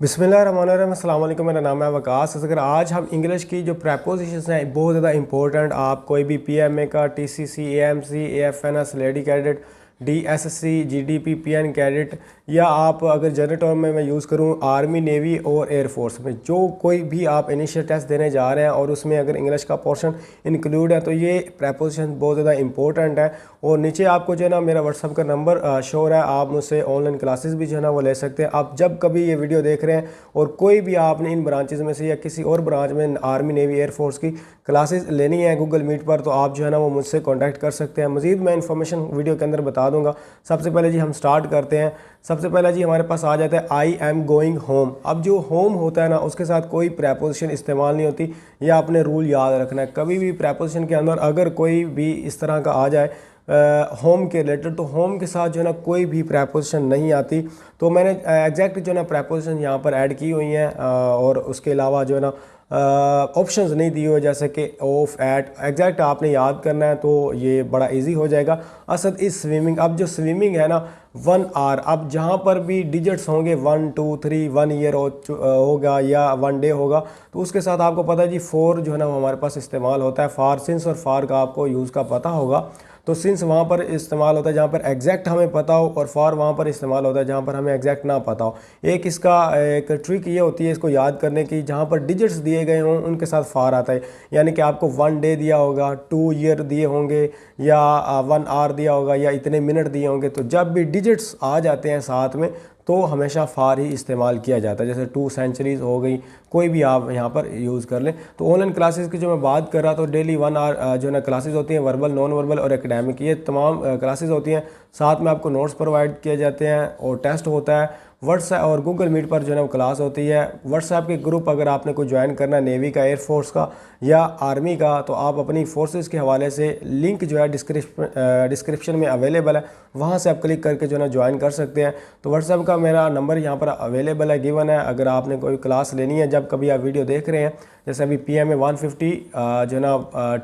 बिस्मिल्लाहिर्रहमानिर्रहीम, अस्सलाम वालेकुम। मेरा नाम है वकास। अगर आज हम इंग्लिश की जो प्रेपोजिशंस हैं बहुत ज़्यादा इंपॉर्टेंट, आप कोई भी पीएमए का, TCC, AMC, एएफएनएस, lady cadet, DSC, GDP, PN cadet, या आप अगर जनरल टर्म में मैं यूज़ करूं आर्मी, नेवी और एयरफोर्स में जो कोई भी आप इनिशियल टेस्ट देने जा रहे हैं और उसमें अगर इंग्लिश का पोर्शन इंक्लूड है तो ये प्रेपोजिशन बहुत ज़्यादा इंपॉर्टेंट है। और नीचे आपको जो है ना मेरा व्हाट्सअप का नंबर शो हो रहा है, आप मुझसे ऑनलाइन क्लासेस भी जो है ना वो ले सकते हैं। आप जब कभी ये वीडियो देख रहे हैं और कोई भी आपने इन ब्रांचेस में से या किसी और ब्रांच में आर्मी, नेवी, एयरफोर्स की क्लासेस लेनी है गूगल मीट पर, तो आप जो है ना वो मुझसे कॉन्टैक्ट कर सकते हैं। मज़ीद मैं इन्फॉर्मेशन वीडियो के अंदर बता दूंगा। सबसे पहले जी हम स्टार्ट करते हैं। सबसे पहला जी हमारे पास आ जाता है आई एम गोइंग होम। अब जो होम होता है ना उसके साथ कोई प्रेपोजिशन इस्तेमाल नहीं होती, यह आपने रूल याद रखना है। कभी भी प्रेपोजिशन के अंदर अगर कोई भी इस तरह का आ जाए होम के रिलेटेड, तो होम के साथ जो है ना कोई भी प्रेपोजिशन नहीं आती। तो मैंने एग्जैक्ट जो है ना प्रेपोजिशन यहाँ पर ऐड की हुई हैं और उसके अलावा जो है ना ऑप्शंस नहीं दिए हुए जैसे कि ऑफ, एट, एग्जैक्ट आपने याद करना है तो ये बड़ा इजी हो जाएगा। Asad is swimming. अब जो स्विमिंग है ना 1 आवर, अब जहाँ पर भी डिजिट्स होंगे 1 2 3, 1 ईयर होगा या 1 डे होगा, तो उसके साथ आपको पता है जी 4 जो है ना वो हमारे पास इस्तेमाल होता है। फार, सिंस और फार का आपको यूज़ का पता होगा। तो सिंस वहाँ पर इस्तेमाल होता है जहाँ पर एग्जैक्ट हमें पता हो, और फॉर वहाँ पर इस्तेमाल होता है जहाँ पर हमें एग्जैक्ट ना पता हो। एक इसका एक ट्रिक ये होती है इसको याद करने की, जहाँ पर डिजिट्स दिए गए हों उनके साथ फार आता है। यानी कि आपको 1 डे दिया होगा, 2 ईयर दिए होंगे, या 1 आवर दिया होगा, या इतने मिनट दिए होंगे, तो जब भी डिजिट्स आ जाते हैं साथ में तो हमेशा फार ही इस्तेमाल किया जाता है। जैसे 2 सेंचुरीज़ हो गई, कोई भी आप यहाँ पर यूज़ कर लें। तो ऑनलाइन क्लासेस की जो मैं बात कर रहा, तो डेली 1 आवर जो है ना क्लासेस होती हैं, वर्बल, नॉन वर्बल और एकेडमिक, ये तमाम क्लासेस होती हैं। साथ में आपको नोट्स प्रोवाइड किए जाते हैं और टेस्ट होता है। व्हाट्सएप और गूगल मीट पर जो है ना वो क्लास होती है। व्हाट्सएप के ग्रुप अगर आपने कोई ज्वाइन करना है नेवी का, एयरफोर्स का या आर्मी का, तो आप अपनी फोर्सेस के हवाले से लिंक जो है डिस्क्रिप्शन में अवेलेबल है, वहाँ से आप क्लिक करके जो है ना ज्वाइन कर सकते हैं। तो व्हाट्सएप का मेरा नंबर यहाँ पर अवेलेबल है, गिवन है। अगर आपने कोई क्लास लेनी है, जब कभी आप वीडियो देख रहे हैं, जैसे अभी PMA 150 जो है ना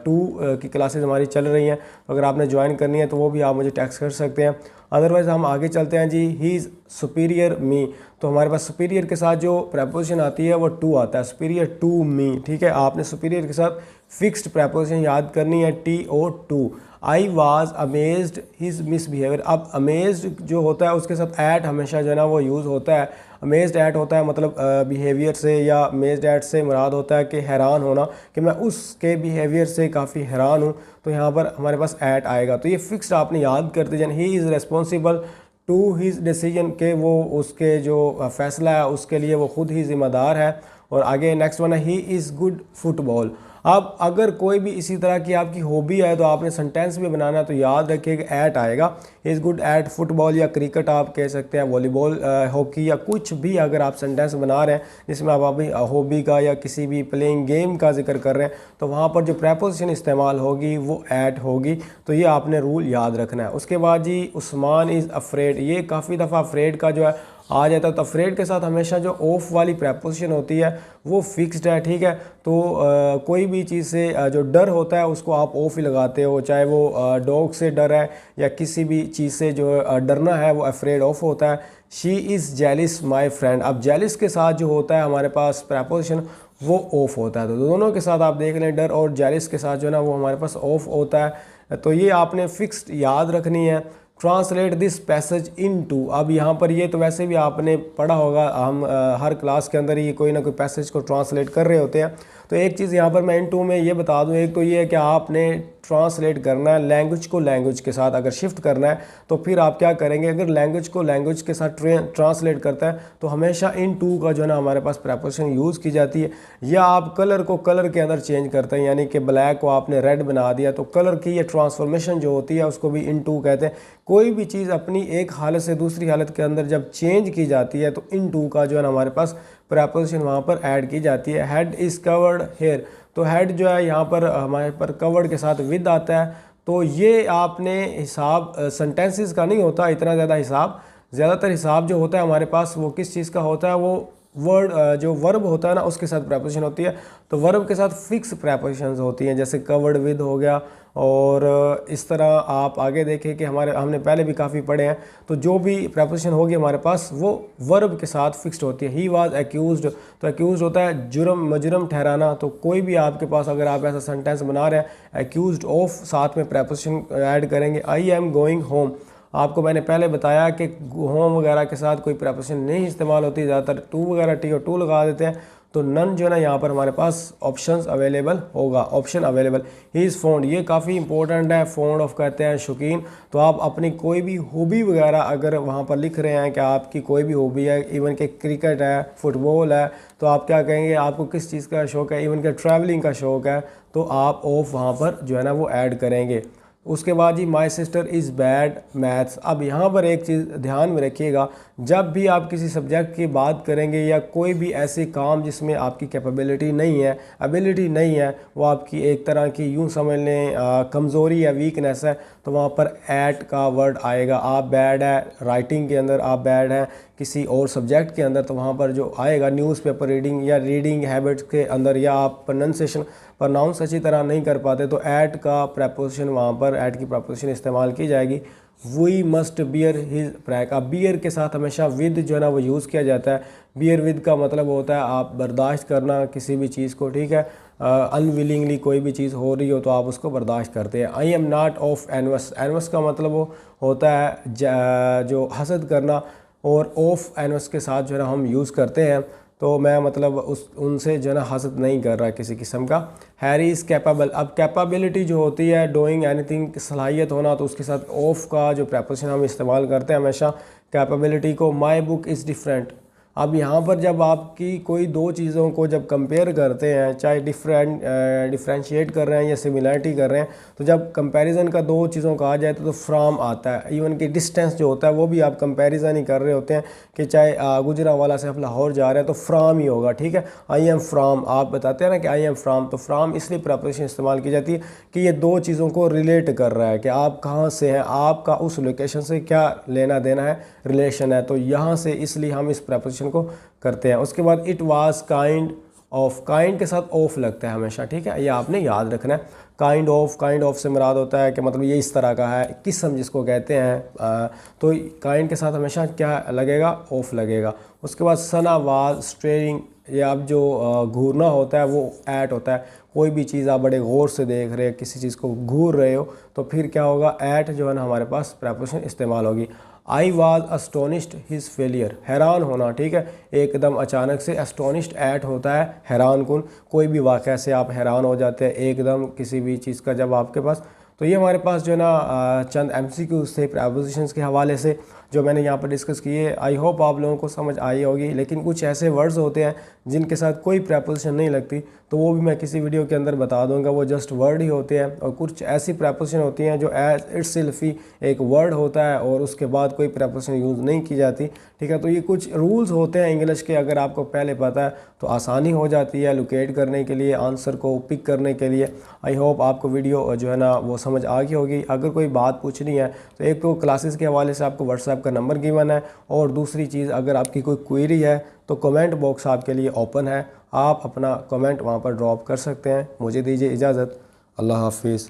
2 की क्लासेस हमारी चल रही हैं, तो अगर आपने ज्वाइन करनी है तो वो भी आप मुझे टेक्स्ट कर सकते हैं। अदरवाइज़ हम आगे चलते हैं जी। ही इज़ सुपीरियर मी। तो हमारे पास सुपीरियर के साथ जो प्रेपोजिशन आती है वो टू आता है, सुपीरियर टू मी। ठीक है, आपने सुपीरियर के साथ फिक्स्ड प्रेपोजिशन याद करनी है, TO2। I was amazed his misbehaviour. अब अमेज्ड जो होता है उसके साथ एट हमेशा जो है ना वो यूज़ होता है। अमेज्ड एट होता है मतलब बिहेवियर से, या अमेज्ड एट से मुराद होता है कि हैरान होना, कि मैं उसके बिहेवियर से काफ़ी हैरान हूँ, तो यहाँ पर हमारे पास एट आएगा। तो ये फिक्स्ड आपने याद करते जाए। He is responsible to his decision, के वो उसके जो फैसला है उसके लिए वो खुद ही ज़िम्मेदार है। और आगे नेक्स्ट वन है ही इज़ गुड फुटबॉल। अब अगर कोई भी इसी तरह की आपकी हॉबी है तो आपने सेंटेंस भी बनाना है, तो याद रखिए कि एट आएगा। इज़ गुड एट फुटबॉल, या क्रिकेट आप कह सकते हैं, वॉलीबॉल, हॉकी, या कुछ भी अगर आप सेंटेंस बना रहे हैं जिसमें आप अभी हॉबी का या किसी भी प्लेइंग गेम का जिक्र कर रहे हैं, तो वहाँ पर जो प्रेपोजिशन इस्तेमाल होगी वो एट होगी। तो ये आपने रूल याद रखना है। उसके बाद जी उस्मान इज़ अफ्रेड। ये काफ़ी दफ़ा अफ्रेड का जो है आ जाता है, तो अफ्रेड के साथ हमेशा जो ऑफ वाली प्रेपोजिशन होती है वो फिक्स्ड है। ठीक है, तो कोई भी चीज़ से जो डर होता है उसको आप ऑफ ही लगाते हो, चाहे वो डॉग से डर है या किसी भी चीज़ से जो डरना है वो अफ्रेड ऑफ होता है। She is जेलिस my friend. अब जेलिस के साथ जो होता है हमारे पास प्रेपोजिशन वो ऑफ होता है। तो दोनों के साथ आप देख लें, डर और जेलिस के साथ जो है ना वो हमारे पास ऑफ होता है। तो ये आपने फिक्स्ड याद रखनी है। Translate this passage into. अब यहाँ पर ये तो वैसे भी आपने पढ़ा होगा, हम हर क्लास के अंदर ही कोई ना कोई पैसेज को ट्रांसलेट कर रहे होते हैं। तो एक चीज़ यहाँ पर मैं इन टू में ये बता दूँ, एक तो ये है कि आपने ट्रांसलेट करना है लैंग्वेज को लैंग्वेज के साथ। अगर शिफ्ट करना है तो फिर आप क्या करेंगे, अगर लैंग्वेज को लैंग्वेज के साथ ट्रांसलेट करता है तो हमेशा इन टू का जो है ना हमारे पास प्रेपोजिशन यूज़ की जाती है। या आप कलर को कलर के अंदर चेंज करते हैं, यानी कि ब्लैक को आपने रेड बना दिया, तो कलर की ये ट्रांसफॉर्मेशन जो होती है उसको भी इन टू कहते हैं। कोई भी चीज़ अपनी एक हालत से दूसरी हालत के अंदर जब चेंज की जाती है तो इन टू का जो है ना हमारे पास प्रेपोजिशन वहाँ पर ऐड की जाती है। Head is covered here. तो हेड जो है यहाँ पर हमारे पर कवर्ड के साथ विद आता है। तो ये आपने हिसाब सेंटेंसेस का नहीं होता इतना ज़्यादा हिसाब। ज़्यादातर हिसाब जो होता है हमारे पास वो किस चीज़ का होता है, वो वर्ड जो वर्ब होता है ना उसके साथ प्रेपोजिशन होती है। तो वर्ब के साथ फिक्स प्रेपोजिशंस होती हैं, जैसे कवर्ड विद हो गया, और इस तरह आप आगे देखें कि हमने पहले भी काफ़ी पढ़े हैं, तो जो भी प्रपोजिशन होगी हमारे पास वो वर्ब के साथ फिक्स्ड होती है। ही वाज एक्यूज्ड, तो एक्यूज्ड होता है जुर्म, मजरम ठहराना। तो कोई भी आपके पास अगर आप ऐसा सेंटेंस बना रहे हैं, एक्यूज्ड ऑफ साथ में प्रपोजिशन ऐड करेंगे। आई एम गोइंग होम, आपको मैंने पहले बताया कि होम वगैरह के साथ कोई प्रपोजिशन नहीं इस्तेमाल होती, ज़्यादातर टू वगैरह टी और टू लगा देते हैं। तो नन जो है ना यहाँ पर हमारे पास ऑप्शंस अवेलेबल होगा, option available. He is fond, ये काफ़ी इंपॉर्टेंट है, फॉन्ड ऑफ कहते हैं शौकीन। तो आप अपनी कोई भी हॉबी वगैरह अगर वहाँ पर लिख रहे हैं कि आपकी कोई भी हॉबी है, इवन के क्रिकेट है, फुटबॉल है, तो आप क्या कहेंगे, आपको किस चीज़ का शौक़ है, इवन के ट्रैवलिंग का शौक़ है, तो आप ऑफ वहाँ पर जो है ना वो ऐड करेंगे। उसके बाद जी my sister is bad maths. अब यहाँ पर एक चीज़ ध्यान में रखिएगा, जब भी आप किसी सब्जेक्ट की बात करेंगे या कोई भी ऐसे काम जिसमें आपकी कैपेबिलिटी नहीं है, एबिलिटी नहीं है, वो आपकी एक तरह की यूँ समझ लें कमज़ोरी या वीकनेस है, तो वहाँ पर ऐट का वर्ड आएगा। आप बैड है राइटिंग के अंदर, आप बैड हैं किसी और सब्जेक्ट के अंदर, तो वहाँ पर जो आएगा न्यूज़पेपर रीडिंग या रीडिंग हैबिट्स के अंदर, या आप प्रोनाउंस अच्छी तरह नहीं कर पाते, तो ऐट का प्रपोजिशन वहाँ पर ऐट की प्रपोजिशन इस्तेमाल की जाएगी। We must bear his prank. अब बियर के साथ हमेशा विद जो है ना वो यूज़ किया जाता है। बियर विद का मतलब होता है आप बर्दाश्त करना किसी भी चीज़ को, ठीक है। अनविलिंगली कोई भी चीज़ हो रही हो तो आप उसको बर्दाश्त करते हैं। आई एम नॉट ऑफ एनवस, एनवस का मतलब वो होता है जो हसद करना, और ऑफ एनवस के साथ जो है ना हम यूज़ करते हैं, तो मैं मतलब उनसे जो है ना हसद नहीं कर रहा किसी किस्म का। हैरी इज़ कैपेबल, अब कैपेबिलिटी जो होती है डूइंग एनीथिंग, सलाहियत होना, तो उसके साथ ऑफ का जो प्रपोजिशन हम इस्तेमाल करते हैं हमेशा कैपेबिलिटी को। माई बुक इज़ डिफरेंट, अब यहाँ पर जब आपकी कोई दो चीज़ों को जब कंपेयर करते हैं, चाहे डिफ्रेंशिएट कर रहे हैं या सिमिलरिटी कर रहे हैं, तो जब कंपैरिजन का दो चीज़ों का आ जाए तो फ्राम आता है। इवन कि डिस्टेंस जो होता है वो भी आप कंपैरिजन ही कर रहे होते हैं कि चाहे गुजरांवाला से आप लाहौर जा रहे हैं तो फ्राम ही होगा, ठीक है। आई एम फ्राम, आप बताते हैं ना कि आई एम फ्राम, तो फ्राम इसलिए प्रपोजिशन इस्तेमाल की जाती है कि ये दो चीज़ों को रिलेट कर रहा है कि आप कहाँ से हैं, आपका उस लोकेशन से क्या लेना देना है, रिलेशन है, तो यहाँ से इसलिए हम इस प्रपोजिशन को करते हैं। उसके बाद it was kind of, kind के साथ ऑफ लगता है हमेशा, ठीक है, ये आपने याद रखना है। काइंड ऑफ से मुराद होता है कि मतलब ये इस तरह का है, किस्म जिसको कहते हैं, तो काइंड के साथ हमेशा क्या लगेगा, ऑफ लगेगा। उसके बाद सना वाज स्टेयरिंग, ये अब जो घूरना होता है वो ऐट होता है। कोई भी चीज़ आप बड़े गौर से देख रहे हैं, किसी चीज़ को घूर रहे हो, तो फिर क्या होगा, ऐट जो है ना हमारे पास प्रपोजिशन इस्तेमाल होगी। आई वाज अस्टोनिश्ड हिज फेलियर, हैरान होना, ठीक है, एकदम अचानक से। अस्टोनिश्ड ऐट होता है हैरान कुन, कोई भी वाक़या से आप हैरान हो जाते हैं एकदम किसी भी चीज़ का जब आपके पास। तो ये हमारे पास जो है ना चंद MCQs थे प्रपोजिशंस के हवाले से जो मैंने यहाँ पर डिस्कस किए। आई होप आप लोगों को समझ आई होगी। लेकिन कुछ ऐसे वर्ड्स होते हैं जिनके साथ कोई प्रपोजिशन नहीं लगती, तो वो भी मैं किसी वीडियो के अंदर बता दूंगा, वो जस्ट वर्ड ही होते हैं। और कुछ ऐसी प्रपोजिशन होती हैं जो एज इट्सेल्फ ही एक वर्ड होता है और उसके बाद कोई प्रपोजिशन यूज़ नहीं की जाती, ठीक है। तो ये कुछ रूल्स होते हैं इंग्लिश के, अगर आपको पहले पता है तो आसानी हो जाती है लोकेट करने के लिए, आंसर को पिक करने के लिए। आई होप आपको वीडियो जो है ना वो समझ आ गई होगी। अगर कोई बात पूछनी है तो एक तो क्लासेस के हवाले से आपको व्हाट्सएप का नंबर गिवन है, और दूसरी चीज़ अगर आपकी कोई क्वेरी है तो कमेंट बॉक्स आपके लिए ओपन है, आप अपना कमेंट वहाँ पर ड्रॉप कर सकते हैं। मुझे दीजिए इजाज़त, अल्लाह हाफिज़।